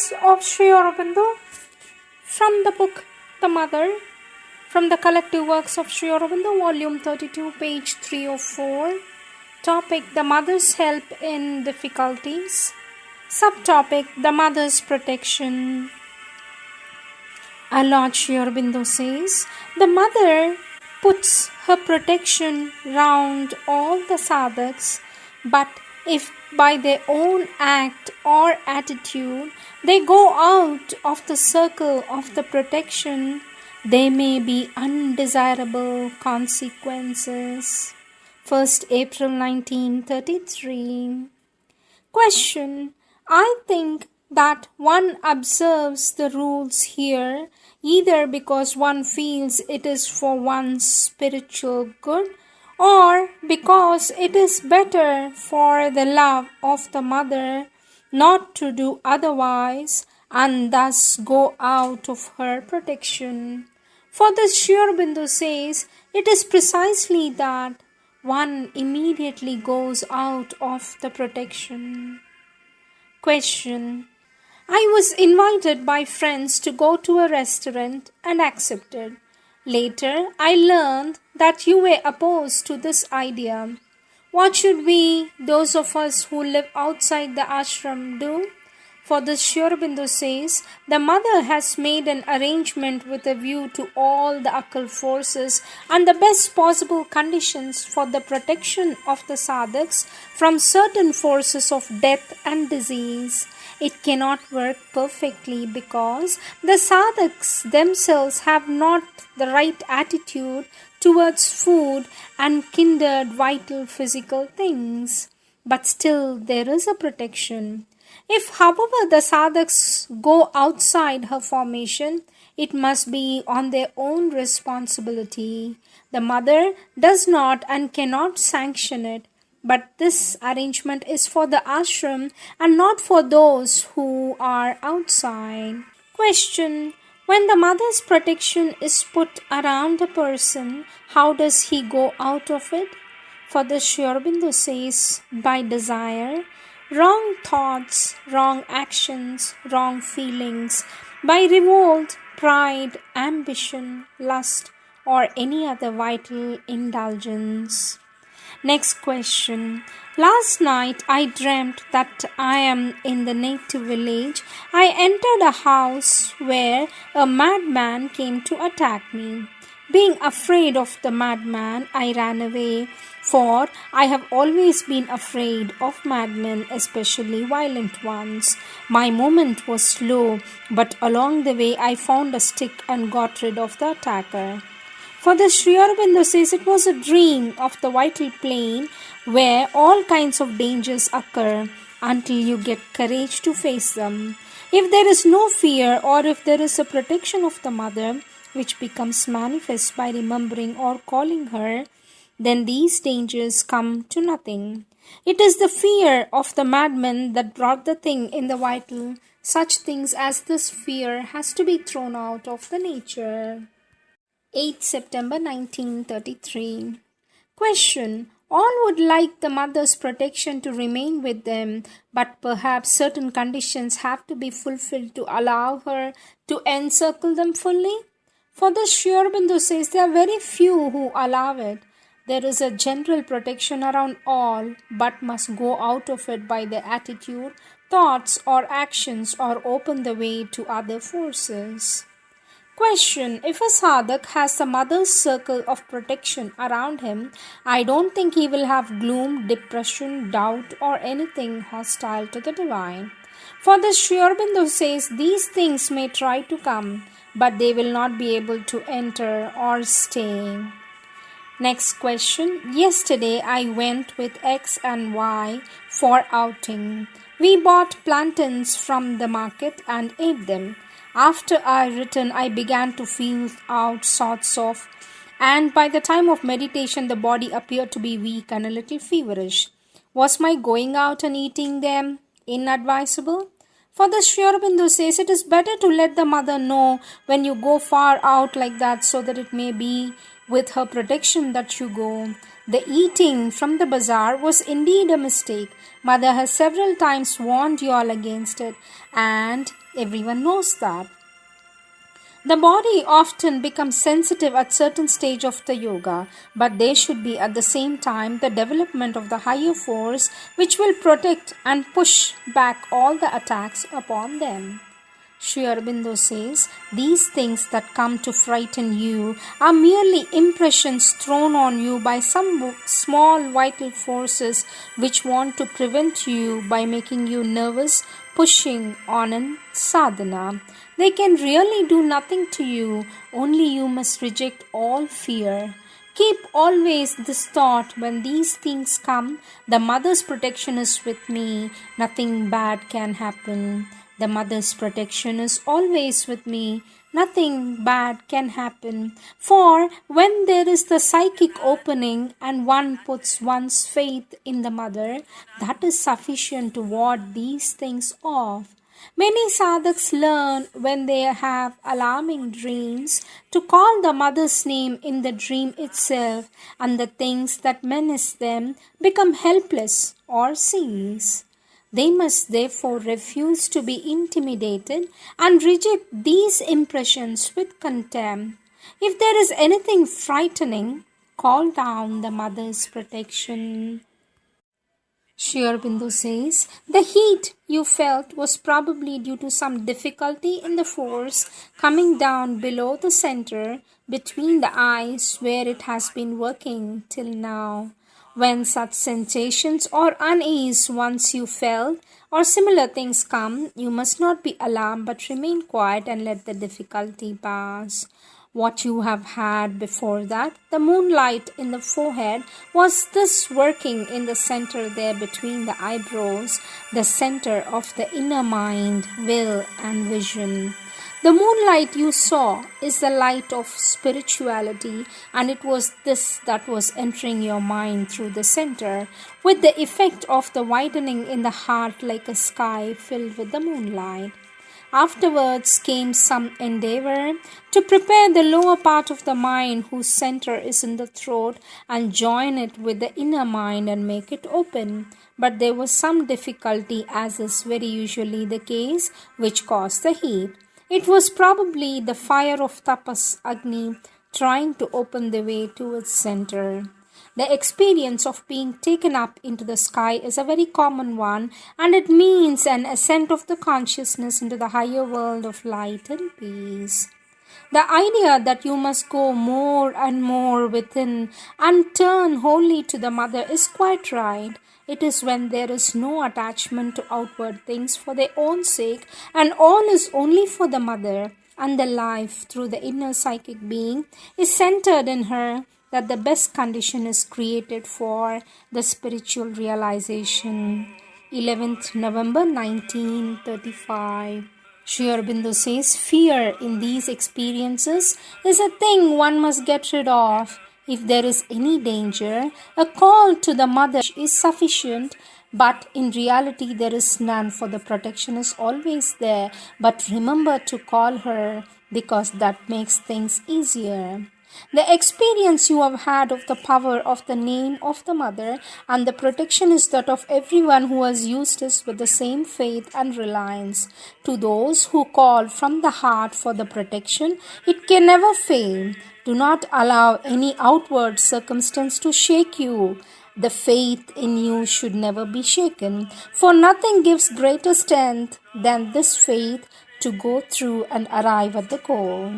Words of Sri Aurobindo from the book The Mother, from the collective works of Sri Aurobindo, volume 32, page 304. Topic: The Mother's Help in Difficulties. Subtopic: The Mother's Protection. Our Lord Sri Aurobindo says, the mother puts her protection round all the sadhaks, but if by their own act or attitude they go out of the circle of the protection, there may be undesirable consequences. 1st April 1933. Question: I think that one observes the rules here either because one feels it is for one's spiritual good, or because it is better for the love of the mother not to do otherwise and thus go out of her protection. For this Sri Aurobindo says, it is precisely that one immediately goes out of the protection. Question: I was invited by friends to go to a restaurant and accepted. Later, I learned that you were opposed to this idea. What should we, those of us who live outside the ashram, do? For this Sri Aurobindo says, the mother has made an arrangement with a view to all the occult forces and the best possible conditions for the protection of the sadhaks from certain forces of death and disease. It cannot work perfectly because the sadhaks themselves have not the right attitude towards food and kindred vital physical things. But still there is a protection. If, however, the sadhaks go outside her formation, it must be on their own responsibility. The mother does not and cannot sanction it, but this arrangement is for the ashram and not for those who are outside. Question: when the mother's protection is put around a person, how does he go out of it? For the Sri Aurobindo says, by desire, wrong thoughts, wrong actions, wrong feelings, by revolt, pride, ambition, lust, or any other vital indulgence. Next question. Last night I dreamt that I am in the native village. I entered a house where a madman came to attack me. Being afraid of the madman, I ran away, for I have always been afraid of madmen, especially violent ones. My movement was slow, but along the way I found a stick and got rid of the attacker. For the Sri Aurobindo says it was a dream of the vital plane where all kinds of dangers occur until you get courage to face them. If there is no fear, or if there is a protection of the mother, which becomes manifest by remembering or calling her, then these dangers come to nothing. It is the fear of the madman that brought the thing in the vital. Such things as this fear has to be thrown out of the nature. 8 September 1933. Question: all would like the mother's protection to remain with them, but perhaps certain conditions have to be fulfilled to allow her to encircle them fully? For the Sri Aurobindo says there are very few who allow it. There is a general protection around all, but must go out of it by their attitude, thoughts, or actions, or open the way to other forces. Question: if a sadhak has the mother's circle of protection around him, I don't think he will have gloom, depression, doubt, or anything hostile to the divine. For the Sri Aurobindo says these things may try to come, but they will not be able to enter or stay. Next question. Yesterday I went with X and Y for outing. We bought plantains from the market and ate them. After I returned, I began to feel out sorts of, and by the time of meditation the body appeared to be weak and a little feverish. Was my going out and eating them inadvisable? For the Sri Aurobindo says it is better to let the mother know when you go far out like that, so that it may be with her protection that you go. The eating from the bazaar was indeed a mistake. Mother has several times warned you all against it, and Everyone knows that. The body often becomes sensitive at certain stage of the yoga, but there should be at the same time the development of the higher force which will protect and push back all the attacks upon them. Sri Aurobindo says, these things that come to frighten you are merely impressions thrown on you by some small vital forces which want to prevent you by making you nervous, pushing on in sadhana. They can really do nothing to you, only you must reject all fear. Keep always this thought when these things come, the mother's protection is with me, nothing bad can happen. The mother's protection is always with me. Nothing bad can happen. For when there is the psychic opening and one puts one's faith in the mother, that is sufficient to ward these things off. Many sadhaks learn when they have alarming dreams to call the mother's name in the dream itself, and the things that menace them become helpless or cease. They must therefore refuse to be intimidated and reject these impressions with contempt. If there is anything frightening, call down the mother's protection. Sri Aurobindo says, the heat you felt was probably due to some difficulty in the force coming down below the center between the eyes where it has been working till now. When such sensations or unease once you felt or similar things come, you must not be alarmed but remain quiet and let the difficulty pass. What you have had before that, the moonlight in the forehead, was this working in the center there between the eyebrows, the center of the inner mind, will and vision. The moonlight you saw is the light of spirituality, and it was this that was entering your mind through the center, with the effect of the widening in the heart like a sky filled with the moonlight. Afterwards came some endeavor to prepare the lower part of the mind whose center is in the throat and join it with the inner mind and make it open. But there was some difficulty, as is very usually the case, which caused the heat. It was probably the fire of tapas Agni trying to open the way to its center. The experience of being taken up into the sky is a very common one, and it means an ascent of the consciousness into the higher world of light and peace. The idea that you must go more and more within and turn wholly to the mother is quite right. It is when there is no attachment to outward things for their own sake, and all is only for the mother, and the life through the inner psychic being is centered in her, that the best condition is created for the spiritual realization. 11th November 1935. Sri Aurobindo says, fear in these experiences is a thing one must get rid of. If there is any danger, a call to the mother is sufficient, but in reality there is none, for the protection is always there. But remember to call her, because that makes things easier. The experience you have had of the power of the name of the mother and the protection is that of everyone who has used it with the same faith and reliance. To those who call from the heart for the protection, it can never fail. Do not allow any outward circumstance to shake you. The faith in you should never be shaken, for nothing gives greater strength than this faith to go through and arrive at the goal.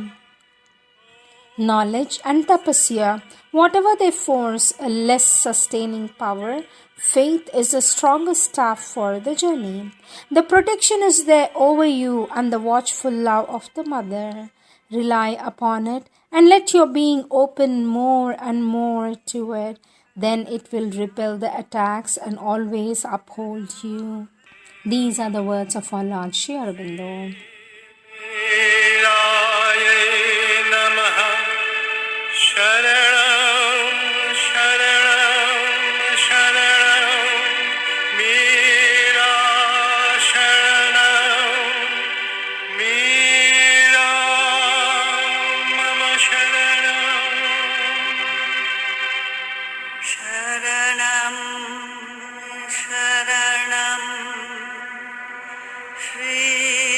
Knowledge and tapasya, whatever they force a less sustaining power, faith is the strongest staff for the journey. The protection is there over you and the watchful love of the mother. Rely upon it and let your being open more and more to it. Then it will repel the attacks and always uphold you. These are the words of our Lord Sri Aurobindo. Shri